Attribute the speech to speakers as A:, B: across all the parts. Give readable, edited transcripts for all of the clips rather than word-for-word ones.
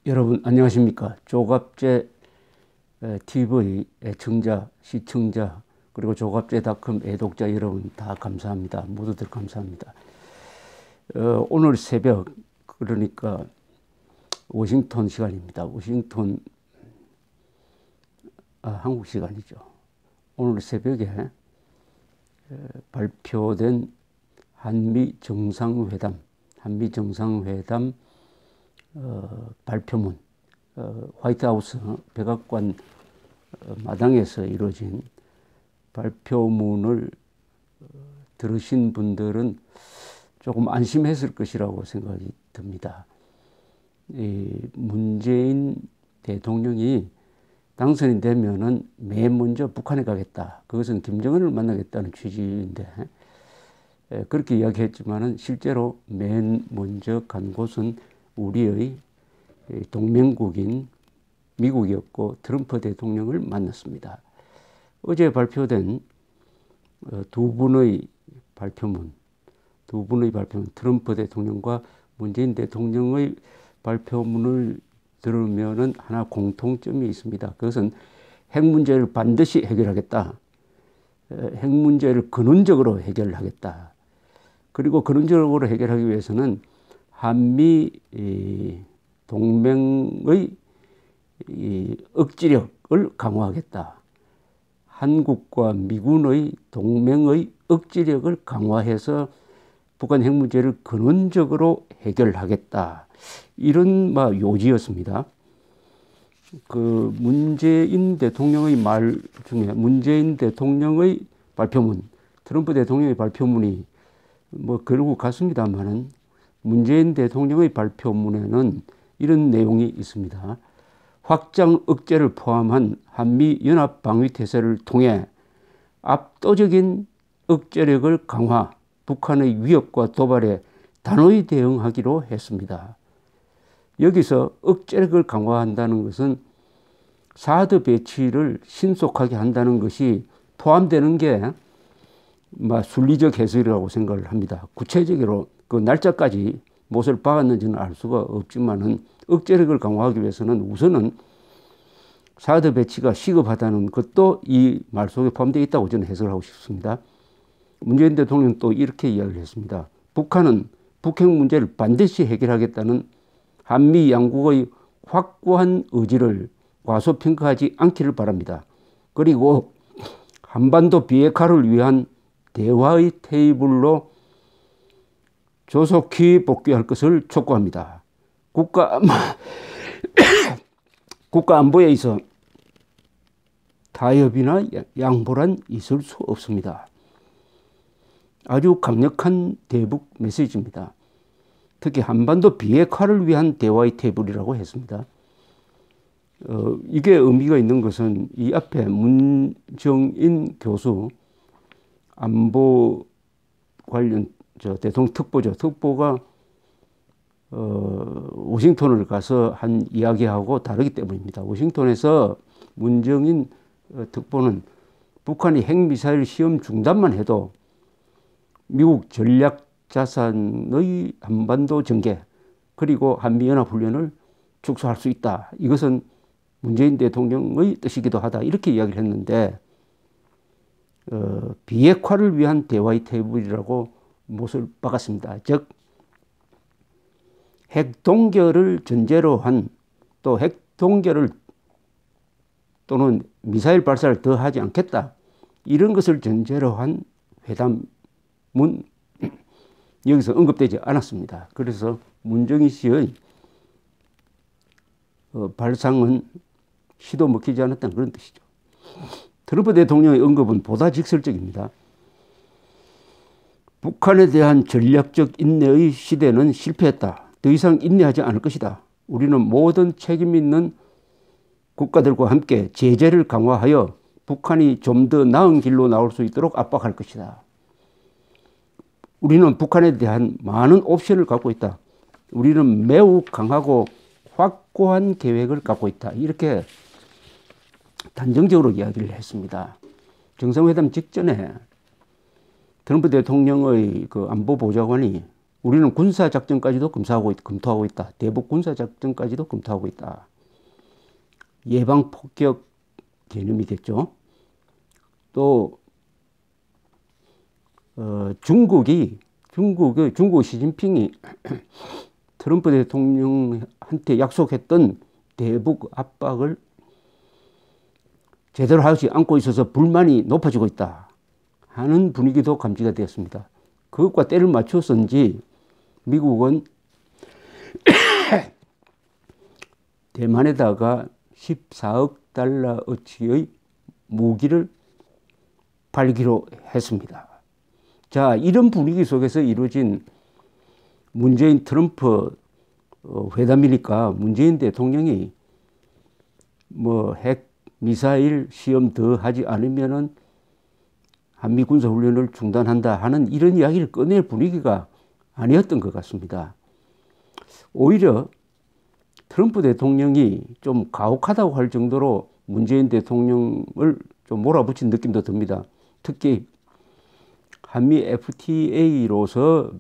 A: 여러분 안녕하십니까? 조갑제 TV 애청자, 시청자, 그리고 조갑제닷컴 애독자 여러분 다 감사합니다. 모두들 감사합니다. 오늘 새벽, 그러니까 워싱턴 시간입니다. 워싱턴, 한국 시간이죠. 오늘 새벽에 발표된 한미 정상회담 발표문, 화이트하우스 백악관 마당에서 이루어진 발표문을 들으신 분들은 조금 안심했을 것이라고 생각이 듭니다. 이 문재인 대통령이 당선이 되면은 맨 먼저 북한에 가겠다. 그것은 김정은을 만나겠다는 취지인데, 그렇게 이야기했지만은 실제로 맨 먼저 간 곳은 우리의 동맹국인 미국이었고 트럼프 대통령을 만났습니다. 어제 발표된 두 분의 발표문, 트럼프 대통령과 문재인 대통령의 발표문을 들으면은 하나 공통점이 있습니다. 그것은 핵 문제를 반드시 해결하겠다. 핵 문제를 근원적으로 해결하겠다. 그리고 근원적으로 해결하기 위해서는 한미 동맹의 억지력을 강화하겠다. 한국과 미군의 동맹의 억지력을 강화해서 북한 핵 문제를 근원적으로 해결하겠다. 이런 요지였습니다. 그 문재인 대통령의 말 중에 문재인 대통령의 발표문, 트럼프 대통령의 발표문이 결국 같습니다만은 문재인 대통령의 발표문에는 이런 내용이 있습니다. 확장 억제를 포함한 한미 연합 방위 태세를 통해 압도적인 억제력을 강화, 북한의 위협과 도발에 단호히 대응하기로 했습니다. 여기서 억제력을 강화한다는 것은 사드 배치를 신속하게 한다는 것이 포함되는 게 순리적 해석이라고 생각을 합니다. 구체적으로 그 날짜까지 못을 박았는지는 알 수가 없지만은 억제력을 강화하기 위해서는 우선은 사드 배치가 시급하다는 것도 이 말 속에 포함되어 있다고 저는 해석을 하고 싶습니다. 문재인 대통령은 또 이렇게 이야기를 했습니다. 북한은 북핵 문제를 반드시 해결하겠다는 한미 양국의 확고한 의지를 과소평가하지 않기를 바랍니다. 그리고 한반도 비핵화를 위한 대화의 테이블로 조속히 복귀할 것을 촉구합니다. 국가 안보에 있어 타협이나 양보란 있을 수 없습니다. 아주 강력한 대북 메시지입니다. 특히 한반도 비핵화를 위한 대화의 테이블이라고 했습니다. 이게 의미가 있는 것은 이 앞에 문정인 교수 안보 관련 대통령 특보가 워싱턴을 가서 한 이야기하고 다르기 때문입니다. 워싱턴에서 문정인 특보는 북한이 핵미사일 시험 중단만 해도 미국 전략자산의 한반도 전개 그리고 한미연합훈련을 축소할 수 있다. 이것은 문재인 대통령의 뜻이기도 하다. 이렇게 이야기를 했는데 비핵화를 위한 대화의 테이블이라고 못을 박았습니다. 즉 핵동결을 전제로 한 또 핵동결을 또는 미사일 발사를 더 하지 않겠다. 이런 것을 전제로 한 회담문 여기서 언급되지 않았습니다. 그래서 문정인 씨의 발상은 시도 먹히지 않았다는 그런 뜻이죠. 트럼프 대통령의 언급은 보다 직설적입니다. 북한에 대한 전략적 인내의 시대는 실패했다. 더 이상 인내하지 않을 것이다. 우리는 모든 책임 있는 국가들과 함께 제재를 강화하여 북한이 좀 더 나은 길로 나올 수 있도록 압박할 것이다. 우리는 북한에 대한 많은 옵션을 갖고 있다. 우리는 매우 강하고 확고한 계획을 갖고 있다. 이렇게 단정적으로 이야기를 했습니다. 정상회담 직전에 트럼프 대통령의 그 안보보좌관이 우리는 군사작전까지도 검토하고 있다. 대북 군사작전까지도 검토하고 있다. 예방폭격 개념이겠죠. 또 중국 시진핑이 트럼프 대통령한테 약속했던 대북 압박을 제대로 하지 않고 있어서 불만이 높아지고 있다 하는 분위기도 감지가 되었습니다. 그것과 때를 맞춰서인지 미국은 대만에다가 14억 달러어치의 무기를 팔기로 했습니다. 자, 이런 분위기 속에서 이루어진 문재인 트럼프 회담이니까 문재인 대통령이 뭐 핵 미사일 시험 더 하지 않으면은 한미 군사훈련을 중단한다 하는 이런 이야기를 꺼낼 분위기가 아니었던 것 같습니다. 오히려 트럼프 대통령이 좀 가혹하다고 할 정도로 문재인 대통령을 좀 몰아붙인 느낌도 듭니다. 특히 한미 FTA로서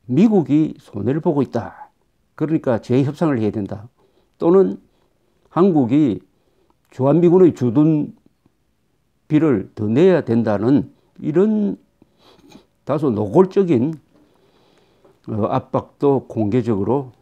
A: 미국이 손해를 보고 있다. 그러니까 재협상을 해야 된다. 또는 한국이 주한미군의 주둔비를 더 내야 된다는 이런 다소 노골적인 압박도 공개적으로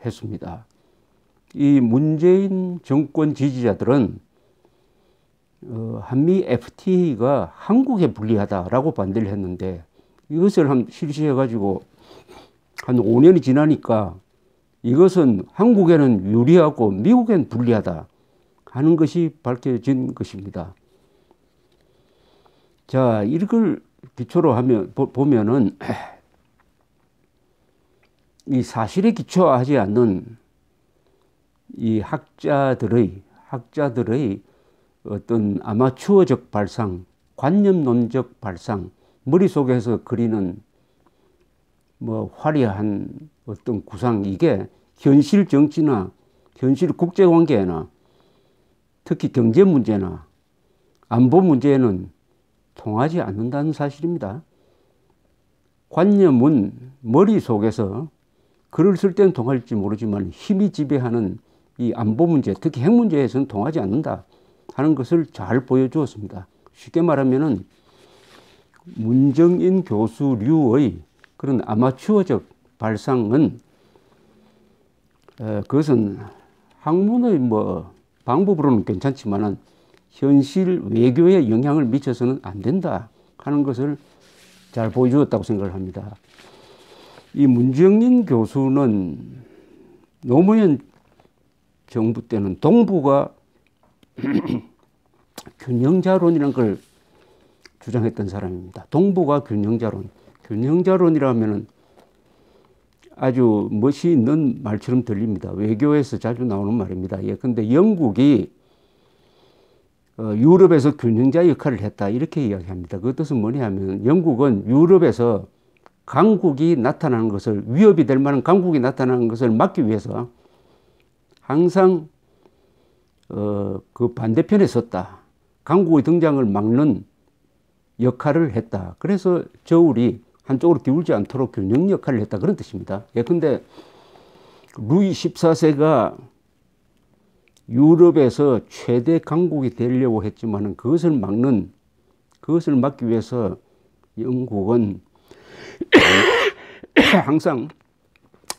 A: 했습니다. 이 문재인 정권 지지자들은 한미 FTA가 한국에 불리하다라고 반대를 했는데 이것을 실시해가지고 한 5년이 지나니까 이것은 한국에는 유리하고 미국에는 불리하다 하는 것이 밝혀진 것입니다. 자, 이걸 기초로 보면은 이 사실에 기초하지 않는 이 학자들의 어떤 아마추어적 발상, 관념론적 발상, 머릿속에서 그리는 뭐 화려한 어떤 구상, 이게 현실 정치나 현실 국제관계나 특히 경제 문제나 안보 문제에는 통하지 않는다는 사실입니다. 관념은 머릿속에서 글을 쓸 때는 통할지 모르지만 힘이 지배하는 이 안보 문제, 특히 핵 문제에서는 통하지 않는다 하는 것을 잘 보여주었습니다. 쉽게 말하면은 문정인 교수류의 그런 아마추어적 발상은 그것은 학문의 뭐 방법으로는 괜찮지만은 현실 외교에 영향을 미쳐서는 안 된다 하는 것을 잘 보여주었다고 생각을 합니다. 이 문정인 교수는 노무현 정부 때는 동북아 균형자론이라는 걸 주장했던 사람입니다. 동북아 균형자론. 균형자론이라면은 아주 멋이 있는 말처럼 들립니다. 외교에서 자주 나오는 말입니다. 예, 근데 영국이 유럽에서 균형자 역할을 했다 이렇게 이야기합니다. 그 뜻은 뭐냐 하면 영국은 유럽에서 강국이 나타나는 것을, 위협이 될 만한 강국이 나타나는 것을 막기 위해서 항상 그 반대편에 섰다. 강국의 등장을 막는 역할을 했다. 그래서 저울이 한쪽으로 기울지 않도록 균형 역할을 했다. 그런 뜻입니다. 예컨대 루이 14세가 유럽에서 최대 강국이 되려고 했지만 그것을 막기 위해서 영국은 항상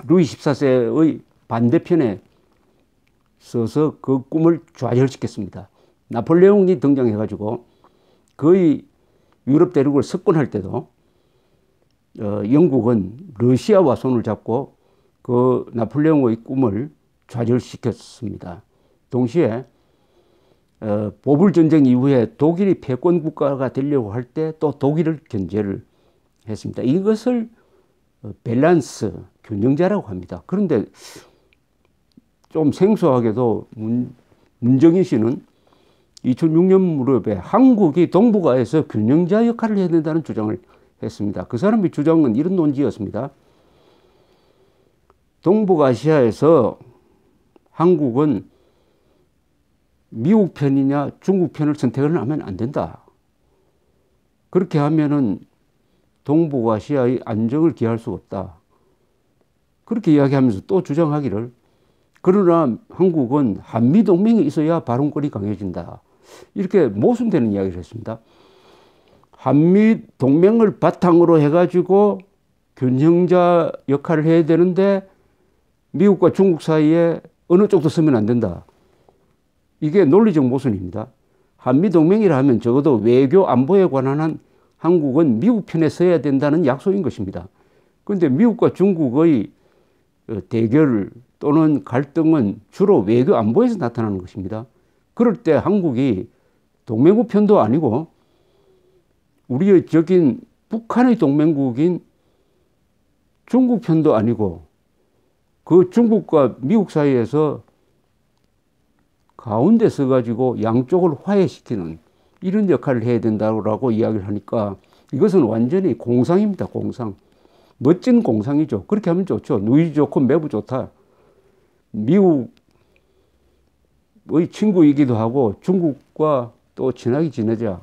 A: 루이 14세의 반대편에 서서 그 꿈을 좌절시켰습니다. 나폴레옹이 등장해가지고 거의 유럽 대륙을 석권할 때도 영국은 러시아와 손을 잡고 그 나폴레옹의 꿈을 좌절시켰습니다. 동시에 보불전쟁 이후에 독일이 패권 국가가 되려고 할 때 또 독일을 견제를 했습니다. 이것을 밸런스, 균형자라고 합니다. 그런데 좀 생소하게도 문정인 씨는 2006년 무렵에 한국이 동북아에서 균형자 역할을 해야 된다는 주장을 했습니다. 그 사람의 주장은 이런 논지였습니다. 동북아시아에서 한국은 미국 편이냐 중국 편을 선택을 하면 안 된다. 그렇게 하면은 동북아시아의 안정을 기할 수가 없다. 그렇게 이야기하면서 또 주장하기를, 그러나 한국은 한미동맹이 있어야 발언권이 강해진다. 이렇게 모순되는 이야기를 했습니다. 한미동맹을 바탕으로 해가지고 균형자 역할을 해야 되는데 미국과 중국 사이에 어느 쪽도 서면 안 된다. 이게 논리적 모순입니다. 한미동맹이라 하면 적어도 외교 안보에 관한 한 한국은 미국 편에 서야 된다는 약속인 것입니다. 그런데 미국과 중국의 대결 또는 갈등은 주로 외교 안보에서 나타나는 것입니다. 그럴 때 한국이 동맹국 편도 아니고 우리의 적인 북한의 동맹국인 중국 편도 아니고 그 중국과 미국 사이에서 가운데 서가지고 양쪽을 화해시키는 이런 역할을 해야 된다고 이야기를 하니까 이것은 완전히 공상입니다. 공상. 멋진 공상이죠. 그렇게 하면 좋죠. 누이 좋고 매부 좋다. 미국의 친구이기도 하고 중국과 또 친하게 지내자.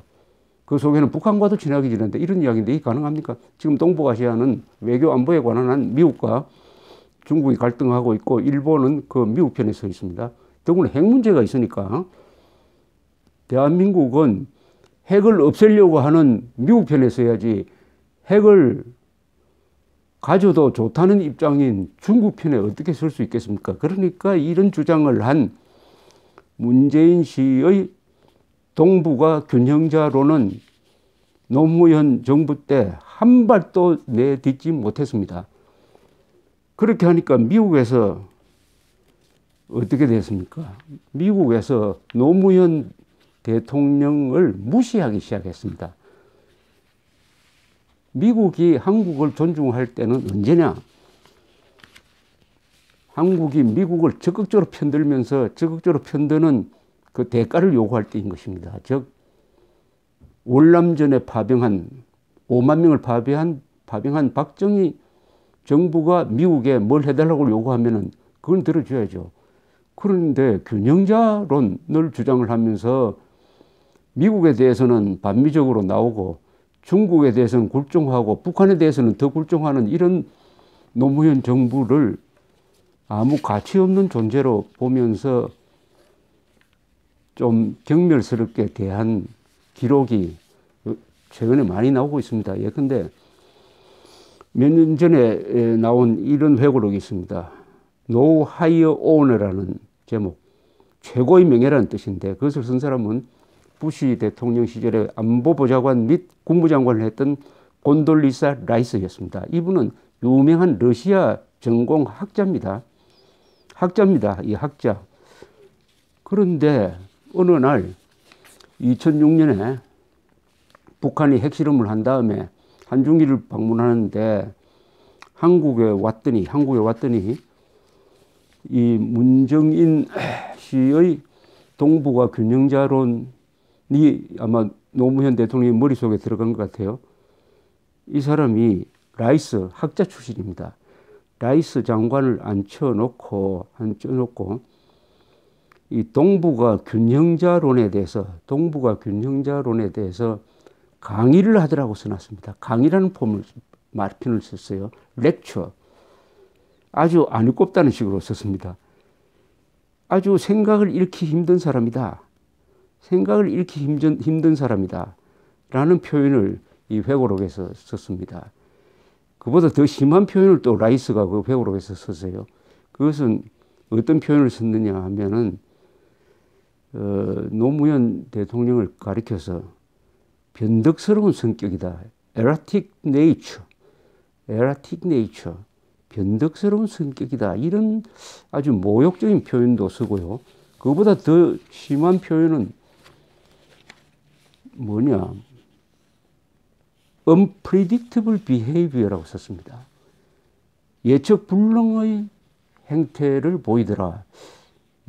A: 그 속에는 북한과도 친하게 지낸다. 이런 이야기인데 이게 가능합니까? 지금 동북아시아는 외교 안보에 관한 한 미국과 중국이 갈등하고 있고 일본은 그 미국 편에 서 있습니다. 더구나 핵 문제가 있으니까 대한민국은 핵을 없애려고 하는 미국 편에 서야지 핵을 가져도 좋다는 입장인 중국 편에 어떻게 설 수 있겠습니까? 그러니까 이런 주장을 한 문재인 씨의 동북아 균형자론은 노무현 정부 때 한 발도 내딛지 못했습니다. 그렇게 하니까 미국에서 어떻게 됐습니까? 미국에서 노무현 대통령을 무시하기 시작했습니다. 미국이 한국을 존중할 때는 언제냐? 한국이 미국을 적극적으로 편들면서 적극적으로 편드는 그 대가를 요구할 때인 것입니다. 즉 월남전에 파병한 5만 명을 파병한 박정희 정부가 미국에 뭘 해달라고 요구하면은 그건 들어줘야죠. 그런데 균형자론을 주장을 하면서 미국에 대해서는 반미적으로 나오고 중국에 대해서는 굴종하고 북한에 대해서는 더 굴종하는 이런 노무현 정부를 아무 가치 없는 존재로 보면서 좀 경멸스럽게 대한 기록이 최근에 많이 나오고 있습니다. 예컨대 몇 년 전에 나온 이런 회고록이 있습니다. No higher honor라는 제목, 최고의 명예라는 뜻인데 그것을 쓴 사람은 부시 대통령 시절에 안보보좌관 및 국무장관을 했던 곤돌리사 라이스였습니다. 이분은 유명한 러시아 전공 학자입니다. 이 학자. 그런데 어느 날 2006년에 북한이 핵실험을 한 다음에 한중일을 방문하는데 한국에 왔더니 이 문정인 씨의 동북아 균형자론이 아마 노무현 대통령의 머릿속에 들어간 것 같아요. 이 사람이 라이스 학자 출신입니다. 라이스 장관을 앉혀놓고 이 동북아 균형자론에 대해서 강의를 하더라고 써놨습니다. 강의라는 말편을 썼어요. 렉처. 아주 안 읽겁다는 식으로 썼습니다. 아주 생각을 잃기 힘든 사람이다. 라는 표현을 이 회고록에서 썼습니다. 그보다 더 심한 표현을 또 라이스가 그 회고록에서 썼어요. 그것은 어떤 표현을 썼느냐 하면은 노무현 대통령을 가리켜서 변덕스러운 성격이다. erratic nature. 변덕스러운 성격이다. 이런 아주 모욕적인 표현도 쓰고요. 그보다 더 심한 표현은 뭐냐? unpredictable behavior라고 썼습니다. 예측 불능의 행태를 보이더라.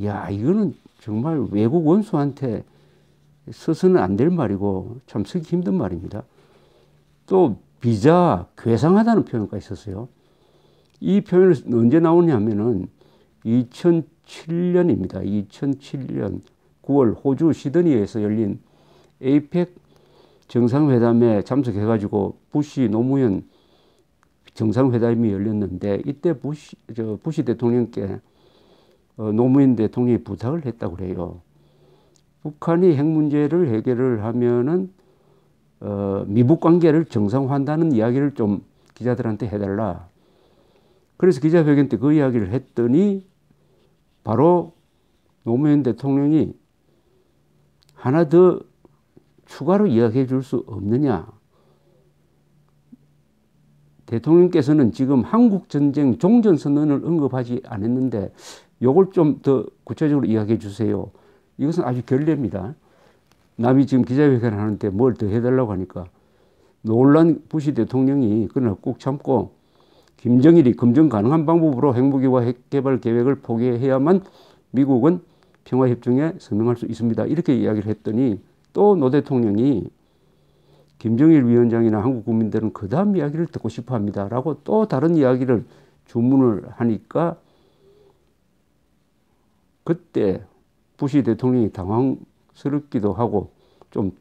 A: 야, 이거는 정말 외국 원수한테 써서는 안 될 말이고 참 쓰기 힘든 말입니다. 또 괴상하다는 표현까지 썼어요. 이 표현을 언제 나오냐면은 2007년입니다. 2007년 9월 호주 시드니에서 열린 에이펙 정상회담에 참석해가지고 부시 노무현 정상회담이 열렸는데 이때 부시 대통령께 노무현 대통령이 부탁을 했다고 그래요. 북한이 핵 문제를 해결을 하면은 미북 관계를 정상화한다는 이야기를 좀 기자들한테 해달라. 그래서 기자회견 때 그 이야기를 했더니 바로 노무현 대통령이 하나 더 추가로 이야기해 줄 수 없느냐. 대통령께서는 지금 한국전쟁 종전선언을 언급하지 않았는데 요걸 좀 더 구체적으로 이야기해 주세요. 이것은 아주 결례입니다. 남이 지금 기자회견을 하는데 뭘 더 해달라고 하니까 놀란 부시 대통령이 그러나 꾹 참고 김정일이 검증 가능한 방법으로 핵무기와 핵개발 계획을 포기해야만 미국은 평화협정에 서명할 수 있습니다. 이렇게 이야기를 했더니 또 노 대통령이 김정일 위원장이나 한국 국민들은 그 다음 이야기를 듣고 싶어 합니다. 라고 또 다른 이야기를 주문을 하니까 그때 부시 대통령이 당황스럽기도 하고 좀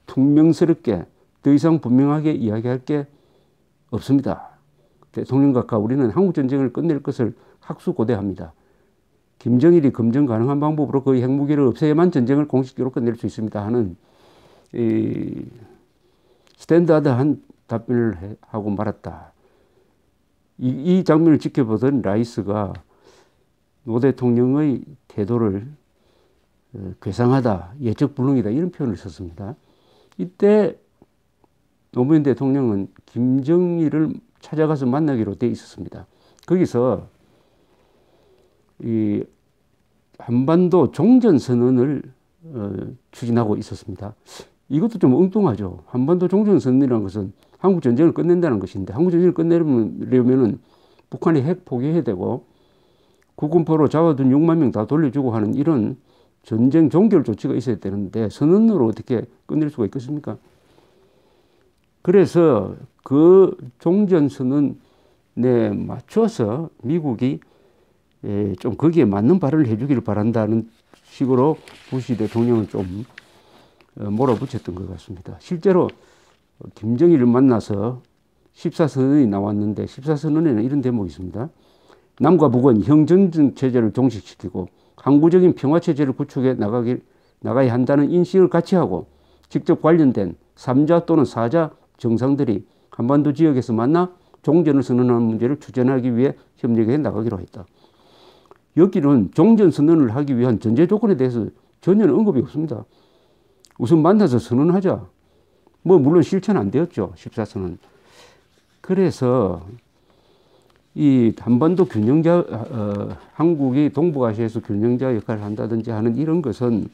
A: 퉁명스럽게 더 이상 분명하게 이야기할 게 없습니다. 대통령 각하 우리는 한국전쟁을 끝낼 것을 학수고대합니다. 김정일이 검증 가능한 방법으로 그 핵무기를 없애야만 전쟁을 공식적으로 끝낼 수 있습니다 하는 이 스탠다드한 답변을 하고 말았다. 이 장면을 지켜보던 라이스가 노 대통령의 태도를 괴상하다, 예측불능이다 이런 표현을 썼습니다. 이때 노무현 대통령은 김정일을 찾아가서 만나기로 돼 있었습니다. 거기서 이 한반도 종전선언을 추진하고 있었습니다. 이것도 좀 엉뚱하죠. 한반도 종전선언이라는 것은 한국전쟁을 끝낸다는 것인데 한국전쟁을 끝내려면 북한이 핵 포기해야 되고 국군포로 잡아둔 6만 명 다 돌려주고 하는 이런 전쟁 종결 조치가 있어야 되는데 선언으로 어떻게 끝낼 수가 있겠습니까? 그래서 그 종전선언에 맞춰서 미국이 좀 거기에 맞는 발언을 해주기를 바란다는 식으로 부시 대통령을 좀 몰아붙였던 것 같습니다. 실제로 김정일을 만나서 14선언이 나왔는데 14선언에는 이런 대목이 있습니다. 남과 북은 형전쟁 체제를 종식시키고 항구적인 평화체제를 구축해 나가야 한다는 인식을 같이 하고 직접 관련된 3자 또는 4자 정상들이 한반도 지역에서 만나 종전을 선언하는 문제를 추진하기 위해 협력해 나가기로 했다. 여기는 종전 선언을 하기 위한 전제 조건에 대해서 전혀 언급이 없습니다. 우선 만나서 선언하자. 물론 실천 안 되었죠. 14선언. 그래서 이 한반도 균형자, 한국이 동북아시아에서 균형자 역할을 한다든지 하는 이런 것은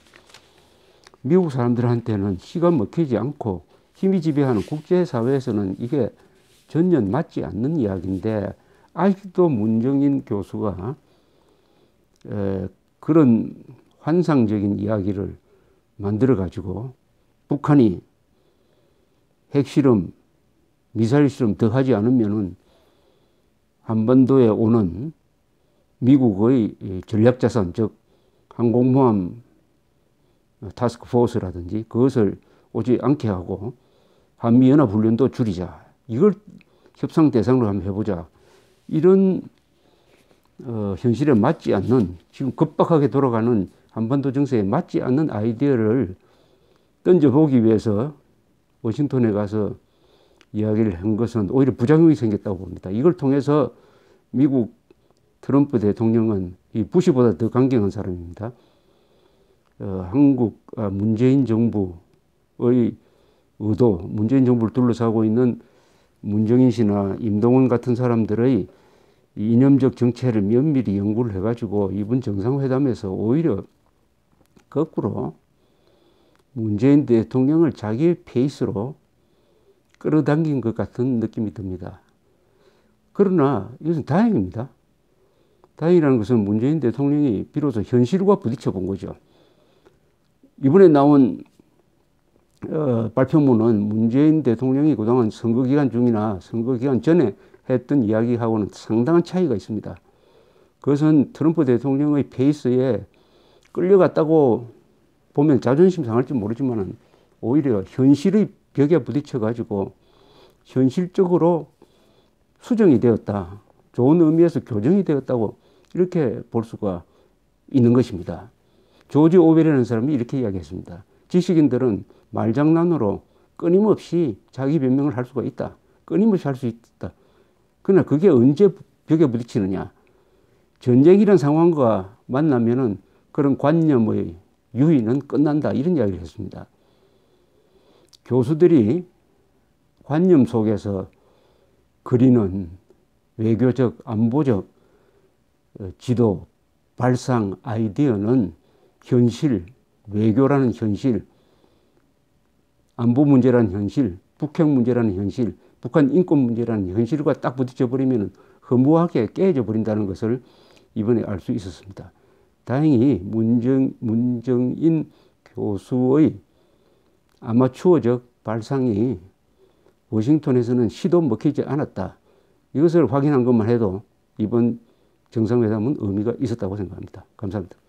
A: 미국 사람들한테는 시가 먹히지 않고 힘이 지배하는 국제사회에서는 이게 전혀 맞지 않는 이야기인데 아직도 문정인 교수가 그런 환상적인 이야기를 만들어 가지고 북한이 핵실험, 미사일 실험 더 하지 않으면은 한반도에 오는 미국의 전략자산, 즉 항공모함 타스크포스라든지 그것을 오지 않게 하고 한미연합훈련도 줄이자. 이걸 협상 대상으로 한번 해보자. 이런 현실에 맞지 않는 지금 급박하게 돌아가는 한반도 정세에 맞지 않는 아이디어를 던져보기 위해서 워싱턴에 가서 이야기를 한 것은 오히려 부작용이 생겼다고 봅니다. 이걸 통해서 미국 트럼프 대통령은 이 부시보다 더 강경한 사람입니다. 한국 문재인 정부의 의도, 문재인 정부를 둘러싸고 있는 문정인 씨나 임동원 같은 사람들의 이념적 정체를 면밀히 연구를 해가지고 이번 정상회담에서 오히려 거꾸로 문재인 대통령을 자기 페이스로 끌어당긴 것 같은 느낌이 듭니다. 그러나 이것은 다행입니다. 다행이라는 것은 문재인 대통령이 비로소 현실과 부딪혀 본 거죠. 이번에 나온 발표문은 문재인 대통령이 그동안 선거기간 중이나 선거기간 전에 했던 이야기하고는 상당한 차이가 있습니다. 그것은 트럼프 대통령의 페이스에 끌려갔다고 보면 자존심 상할지 모르지만 오히려 현실의 벽에 부딪혀 가지고 현실적으로 수정이 되었다. 좋은 의미에서 교정이 되었다고 이렇게 볼 수가 있는 것입니다. 조지 오웰이라는 사람이 이렇게 이야기했습니다. 지식인들은 말장난으로 끊임없이 자기 변명을 할 수가 있다. 끊임없이 할 수 있다. 그러나 그게 언제 벽에 부딪히느냐. 전쟁이라는 상황과 만나면은 그런 관념의 유인은 끝난다. 이런 이야기를 했습니다. 교수들이 관념 속에서 그리는 외교적, 안보적 지도, 발상, 아이디어는 현실, 외교라는 현실, 안보 문제라는 현실, 북핵 문제라는 현실, 북한 인권 문제라는 현실과 딱 부딪혀 버리면 허무하게 깨져 버린다는 것을 이번에 알 수 있었습니다. 다행히 문정인 교수의 아마추어적 발상이 워싱턴에서는 시도 먹히지 않았다. 이것을 확인한 것만 해도 이번 정상회담은 의미가 있었다고 생각합니다. 감사합니다.